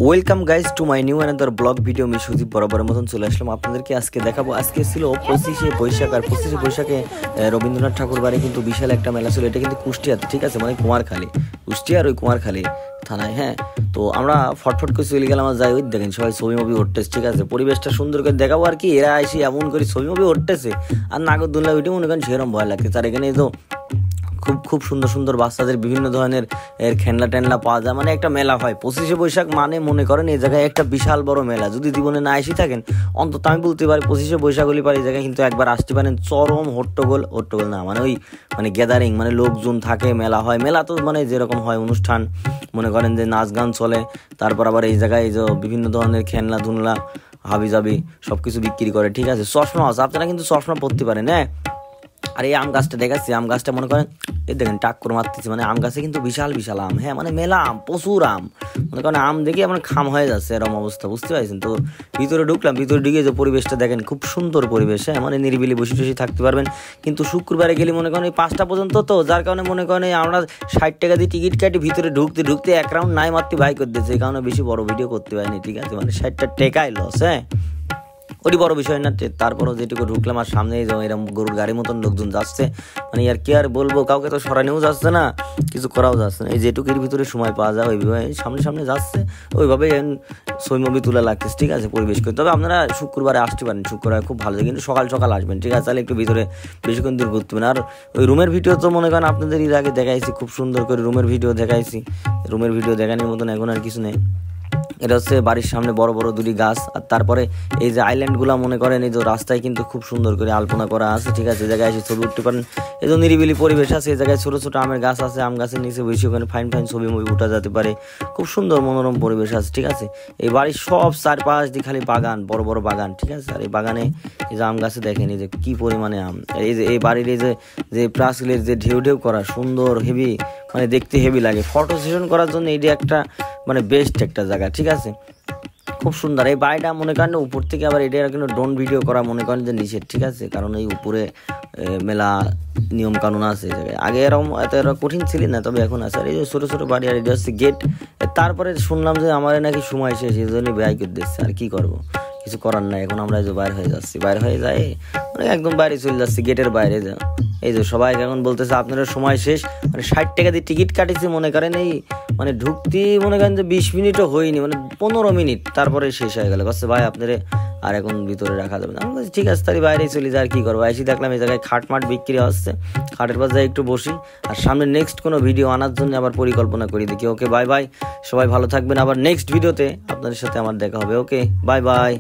Welcome guys to my new another blog video. আমি সুদীপ বরাবরের মতন চলে আসলাম আপনাদেরকে আজকে দেখাবো। আজকে ছিল 25শে বৈশাখ, আর 25শে বৈশাখে রবীন্দ্রনাথ ঠাকুর বাড়ি কিন্তু বিশাল একটা মেলা ছিল। এটা কিন্তু কুষ্টিয়াতে, ঠিক আছে, মানে কুমারখালী, কুষ্টিয়ার ওই কুমারখালী থানায়। হ্যাঁ, তো আমরা ফটফট করে চলে গেলাম, যাই ওই দেখেন সবাই ছবি মুভি উঠতেছে, ঠিক আছে, পরিবেশটা সুন্দর করে দেখাবো আর কি। এরা এসে এমন করে ছবি মুভি উঠতেছে আর নাগরদোল্লা উঠে মনে করেন সেরকম ভয় লাগছে। আর এখানে তো খুব সুন্দর সুন্দর বাচ্চাদের বিভিন্ন ধরনের খেলনা টেলনা পাওয়া যায়, মানে একটা মেলা হয় 25শে বৈশাখ, মানে মনে করেন এই জায়গায় একটা বিশাল বড় মেলা। যদি জীবনে না এসে থাকেন অন্তত আমি বলতে পারি 25শে বৈশাখ হলে পারি এই জায়গায় কিন্তু একবার আসতে পারেন। চরম হট্টগোল না, মানে ওই মানে গ্যাদারিং, মানে লোকজন থাকে, মেলা হয়। মেলা তো মানে যেরকম হয় অনুষ্ঠান, মনে করেন যে নাচ গান চলে, তারপর আবার এই জায়গায় এই যে বিভিন্ন ধরনের খেলনা ধুলনা হাবি জাবি সব কিছু বিক্রি করে, ঠিক আছে। চশমা আছে, আপনারা কিন্তু চশমা পরতে পারেন। হ্যাঁ, আর এই আম গাছটা দেখাচ্ছি, আম গাছটা মনে করেন এই দেখেন টাক করে মারতেছি, মানে আম গাছে কিন্তু বিশাল বিশাল আম। হ্যাঁ, মানে মেলা আম, প্রচুর আম, মনে করেন আম দেখে আমার খাম হয়ে যাচ্ছে এরকম অবস্থা, বুঝতে পারছেন। তো ভিতরে ঢুকলাম, ভিতরে ঢুকে যে পরিবেশটা দেখেন, খুব সুন্দর পরিবেশ। হ্যাঁ, মানে নিরিবিলি বসে টসে থাকতে পারবেন। কিন্তু শুক্রবারে গেলে মনে করেন এই 5টা পর্যন্ত, তো যার কারণে মনে করেন আমরা 60 টাকা দিয়ে টিকিট কাটি, ভিতরে ঢুকতে ঢুকতে এক রাউন্ড নাই মারতে ভাই করে দিচ্ছে। এই কারণে বেশি বড় ভিডিও করতে পারিনি, ঠিক আছে, মানে 60টা টাকাই লস। হ্যাঁ, ওটি বড় বিষয় না। তারপরও যেটুকু ঢুকলাম আর সামনে এরকম গরুর গাড়ির মতন লোকজন যাচ্ছে, মানে আর কি আর বলবো, কাউকে তো সরানিও যাচ্ছে না, কিছু করাও যাচ্ছে না। এই যেটুকুর ভিতরে সময় পাওয়া যায় ওইভাবে সামনে সামনে যাচ্ছে, ওইভাবে ছবি মুভি তুলে লাগতেছে, ঠিক আছে, পরিবেশ করে। তবে আপনারা শুক্রবারে আসতে পারেন, শুক্রবারে খুব ভালো, কিন্তু সকাল সকাল আসবেন, ঠিক আছে, তাহলে একটু ভিতরে বেশিক্ষণ দূর ঘুরতে পারেন। আর ওই রুমের ভিডিও তো মনে করেন আপনাদের এর আগে দেখাইছি, খুব সুন্দর করে রুমের ভিডিও দেখাইছি। রুমের ভিডিও দেখানোর মতন এখন আর কিছু নেই। এটা হচ্ছে বাড়ির সামনে বড় বড় দুটি গাছ, আর তারপরে এই যে আইল্যান্ডগুলো মনে করেন এই যে রাস্তায় কিন্তু খুব সুন্দর করে আলপনা করা আছে, ঠিক আছে। এই জায়গায় এসে ছবি উঠতে পারেন, এই যে নিরিবিলি পরিবেশ আছে। এই জায়গায় ছোটো ছোটো আমের গাছ আছে, আম গাছের নিচে বসে ওখানে ফাইন ফাইন ছবি মুভি উঠা যেতে পারে। খুব সুন্দর মনোরম পরিবেশ আছে, ঠিক আছে। এই বাড়ির সব চারপাশ দিয়ে খালি বাগান, বড় বড় বাগান, ঠিক আছে। আর এই বাগানে এই যে আম গাছে দেখেন এই যে কী পরিমাণে আম। এই যে এই বাড়ির এই যে প্রাচীরের যে ঢেউ ঢেউ করা সুন্দর হেভি, মানে দেখতে হেভি লাগে। ফটো সেশন করার জন্য এইটা একটা মানে বেস্ট একটা জায়গা, ঠিক আছে, খুব সুন্দর। এই বাড়িটা মনে করেন উপর থেকে আবার এটা কিন্তু ড্রোন ভিডিও করা মনে করেন যে নিষেধ, ঠিক আছে, কারণ এই উপরে মেলা নিয়ম কানুন আছে এই জায়গায়। আগে এরকম এত কঠিন ছিল না, তবে এখন আছে। আর এই যে ছোটো ছোটো বাড়ি, আর এটা হচ্ছে গেট। তারপরে শুনলাম যে আমার নাকি সময় শেষ, এই জন্যই ব্যয় করে দিচ্ছে। আর কি করবো, কিছু করার নাই। এখন আমরা এই যে বাইরে হয়ে যাচ্ছি, বাইরে হয়ে যায় মানে একদম বাইরে চলে যাচ্ছি, গেটের বাইরে। এই যে সবাই এখন বলতেছে আপনাদের সময় শেষ, মানে 60 টাকা দিয়ে টিকিট কাটিয়েছে, মনে করেন এই মানে ঢুকতে মনে করেন যে 20 মিনিটও হয়নি, মানে 15 মিনিট, তারপরে শেষ হয়ে গেল। বলছে ভাই আপনাদের আর এখন ভিতরে রাখা যাবে না। আমি বলছি ঠিক আছে, তাহলে বাইরেই চলে যায়, আর কি করবো। এসে দেখলাম এই জায়গায় খাট মাট বিক্রি হচ্ছে, খাটের পাশ যাই একটু বসি, আর সামনে নেক্সট কোনো ভিডিও আনার জন্য আবার পরিকল্পনা করি দেখি। ওকে, বাই বাই, সবাই ভালো থাকবেন। আবার নেক্সট ভিডিওতে আপনাদের সাথে আমার দেখা হবে। ওকে, বাই বাই।